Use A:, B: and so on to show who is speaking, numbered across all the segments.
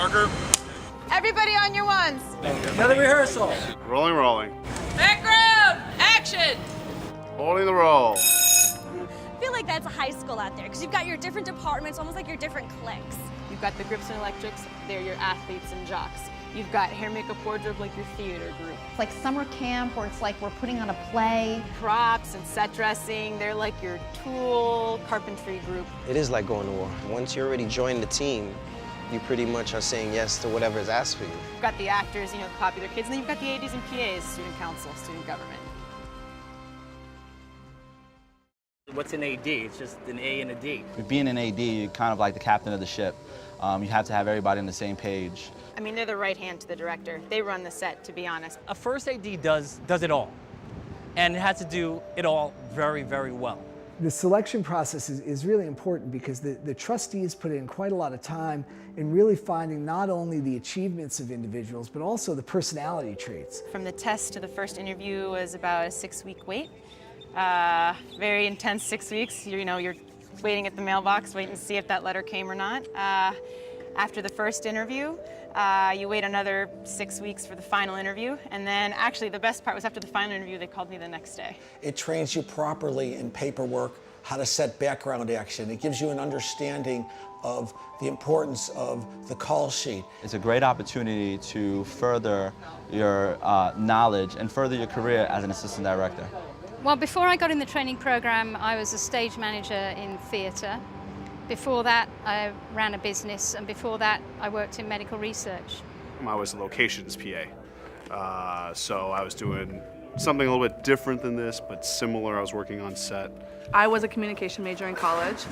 A: Parker.
B: Everybody on your ones.
C: Another rehearsal.
A: Rolling, rolling.
B: Background, action.
A: Holding the roll.
D: I feel like that's a high school out there because you've got your different departments, almost like your different cliques.
B: You've got the grips and electrics, they're your athletes and jocks. You've got hair, makeup, wardrobe, like your theater group.
E: It's like summer camp where it's like we're putting on a play.
B: Props and set dressing, they're like your tool, carpentry group.
F: It is like going to war. Once you already join the team, you pretty much are saying yes to whatever is asked for you.
B: You've got the actors, the popular kids, and then you've got the ADs and PAs, student council, student government.
C: What's an AD? It's just an A and a D.
G: Being an AD, you're kind of like the captain of the ship. You have to have everybody on the same page.
B: I mean, they're the right hand to the director. They run the set, to be honest.
C: A first AD does it all, and it has to do it all very, very well.
H: The selection process is really important because the trustees put in quite a lot of time in really finding not only the achievements of individuals, but also the personality traits.
B: From the test to the first interview was about a 6-week wait. Very intense 6 weeks. You're waiting at the mailbox, waiting to see if that letter came or not. After the first interview, you wait another 6 weeks for the final interview, and then actually the best part was after the final interview, they called me the next day.
I: It trains you properly in paperwork, how to set background action. It gives you an understanding of the importance of the call sheet.
G: It's a great opportunity to further your knowledge and further your career as an assistant director.
J: Well, before I got in the training program, I was a stage manager in theatre. Before that, I ran a business, and before that, I worked in medical research.
A: I was a locations PA, so I was doing something a little bit different than this, but similar. I was working on set.
K: I was a communication major in college,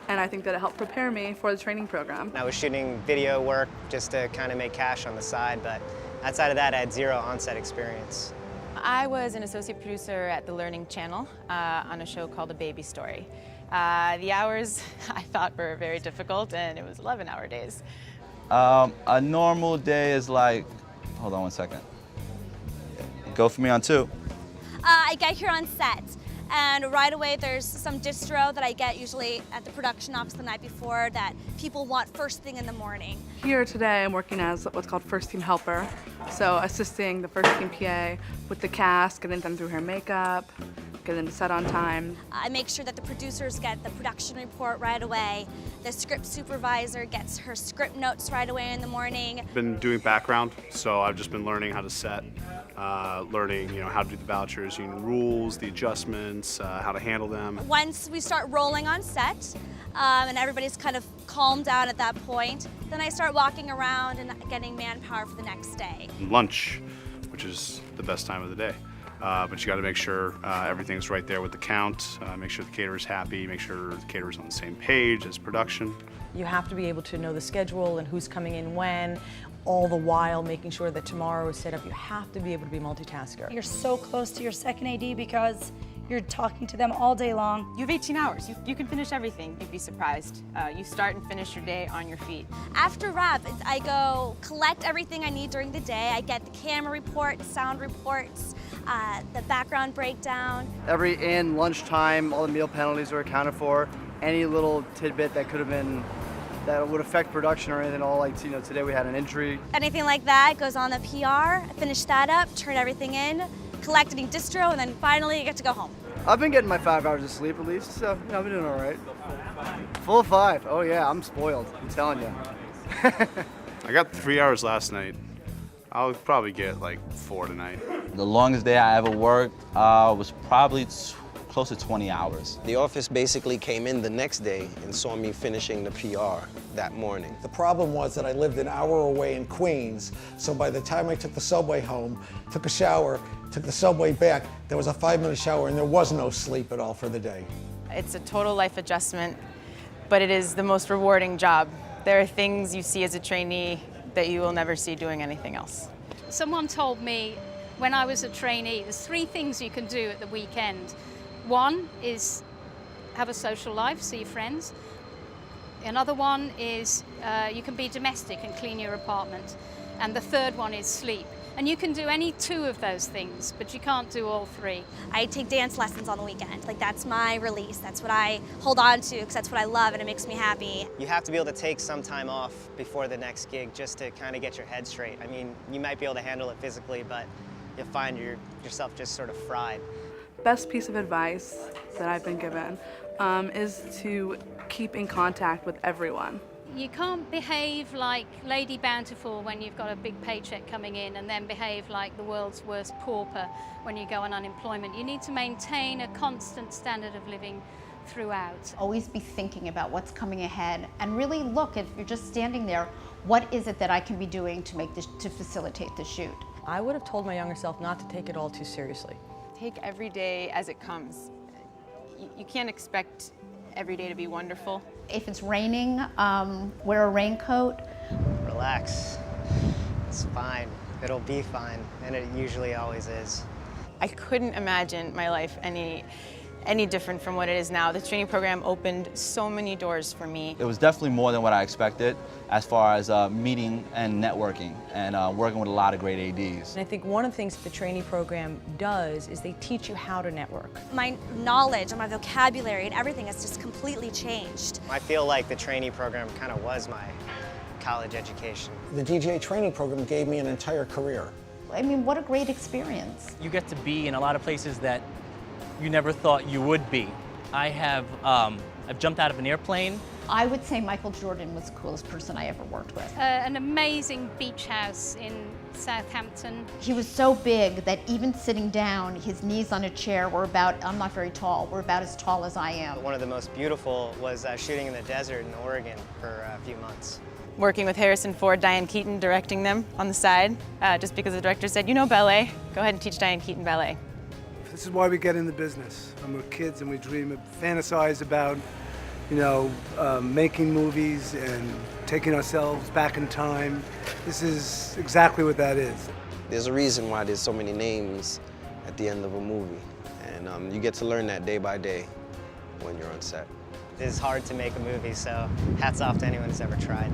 K: and I think that it helped prepare me for the training program.
F: I was shooting video work just to kind of make cash on the side, but outside of that, I had zero on-set experience.
B: I was an associate producer at the Learning Channel on a show called A Baby Story. The hours I thought were very difficult, and it was 11-hour days.
G: A normal day is like, hold on one second. Go for me on 2.
D: I get here on set, and right away there's some distro that I get usually at the production office the night before that people want first thing in the morning.
K: Here today, I'm working as what's called first team helper, so assisting the first team PA with the cast, getting them through hair and makeup, getting them to set on time.
D: I make sure that the producers get the production report right away. The script supervisor gets her script notes right away in the morning.
A: Been doing background, so I've just been learning how to set, learning how to do the vouchers, rules, the adjustments, how to handle them.
D: Once we start rolling on set, and everybody's kind of calmed down at that point, then I start walking around and getting manpower for the next day.
A: Lunch, which is the best time of the day. But you got to make sure everything's right there with the count, make sure the caterer's happy, make sure the caterer's on the same page as production.
L: You have to be able to know the schedule and who's coming in when, all the while making sure that tomorrow is set up. You have to be able to be multitasker.
M: You're so close to your second AD because you're talking to them all day long.
B: You have 18 hours. You can finish everything. You'd be surprised. You start and finish your day on your feet.
D: After wrap, I go collect everything I need during the day. I get the camera report, sound reports, the background breakdown.
N: Every in lunchtime, all the meal penalties are accounted for. Any little tidbit that could have been, that would affect production or anything, all like, today we had an injury.
D: Anything like that goes on the PR, finish that up, turn everything in, collect any distro, and then finally I get to go home.
N: I've been getting my 5 hours of sleep at least, so I've been doing all right. Full 5, oh yeah, I'm spoiled, I'm telling you.
A: I got 3 hours last night. I'll probably get like 4 tonight.
G: The longest day I ever worked was probably close to 20 hours.
F: The office basically came in the next day and saw me finishing the PR that morning.
I: The problem was that I lived an hour away in Queens, so by the time I took the subway home, took a shower, took the subway back, there was a 5-minute shower and there was no sleep at all for the day.
B: It's a total life adjustment, but it is the most rewarding job. There are things you see as a trainee that you will never see doing anything else.
J: Someone told me when I was a trainee, there's 3 things you can do at the weekend. One is have a social life, see your friends. Another one is you can be domestic and clean your apartment. And the third one is sleep. And you can do any 2 of those things, but you can't do all 3.
D: I take dance lessons on the weekend. Like, that's my release. That's what I hold on to because that's what I love and it makes me happy.
F: You have to be able to take some time off before the next gig just to kind of get your head straight. I mean, you might be able to handle it physically, but you'll find yourself just sort of fried.
K: Best piece of advice that I've been given is to keep in contact with everyone.
J: You can't behave like Lady Bountiful when you've got a big paycheck coming in and then behave like the world's worst pauper when you go on unemployment. You need to maintain a constant standard of living throughout.
E: Always be thinking about what's coming ahead and really look, if you're just standing there, what is it that I can be doing to facilitate the shoot?
L: I would have told my younger self not to take it all too seriously.
B: Take every day as it comes. You can't expect every day to be wonderful.
E: If it's raining, wear a raincoat.
F: Relax. It's fine. It'll be fine, and it usually always is.
B: I couldn't imagine my life any different from what it is now. The training program opened so many doors for me.
G: It was definitely more than what I expected as far as meeting and networking and working with a lot of great ADs.
L: And I think one of the things that the trainee program does is they teach you how to network.
D: My knowledge and my vocabulary and everything has just completely changed.
F: I feel like the trainee program kind of was my college education.
I: The DGA training program gave me an entire career.
E: I mean, what a great experience.
C: You get to be in a lot of places that you never thought you would be. I've jumped out of an airplane.
E: I would say Michael Jordan was the coolest person I ever worked with.
J: An amazing beach house in Southampton.
E: He was so big that even sitting down, his knees on a chair were about, I'm not very tall, were about as tall as I am.
F: One of the most beautiful was shooting in the desert in Oregon for a few months.
B: Working with Harrison Ford, Diane Keaton, directing them on the side, just because the director said, you know ballet, go ahead and teach Diane Keaton ballet.
O: This is why we get in the business. When we're kids and we dream, fantasize about, making movies and taking ourselves back in time. This is exactly what that is.
P: There's a reason why there's so many names at the end of a movie, and you get to learn that day by day when you're on set.
F: It is hard to make a movie, so hats off to anyone who's ever tried.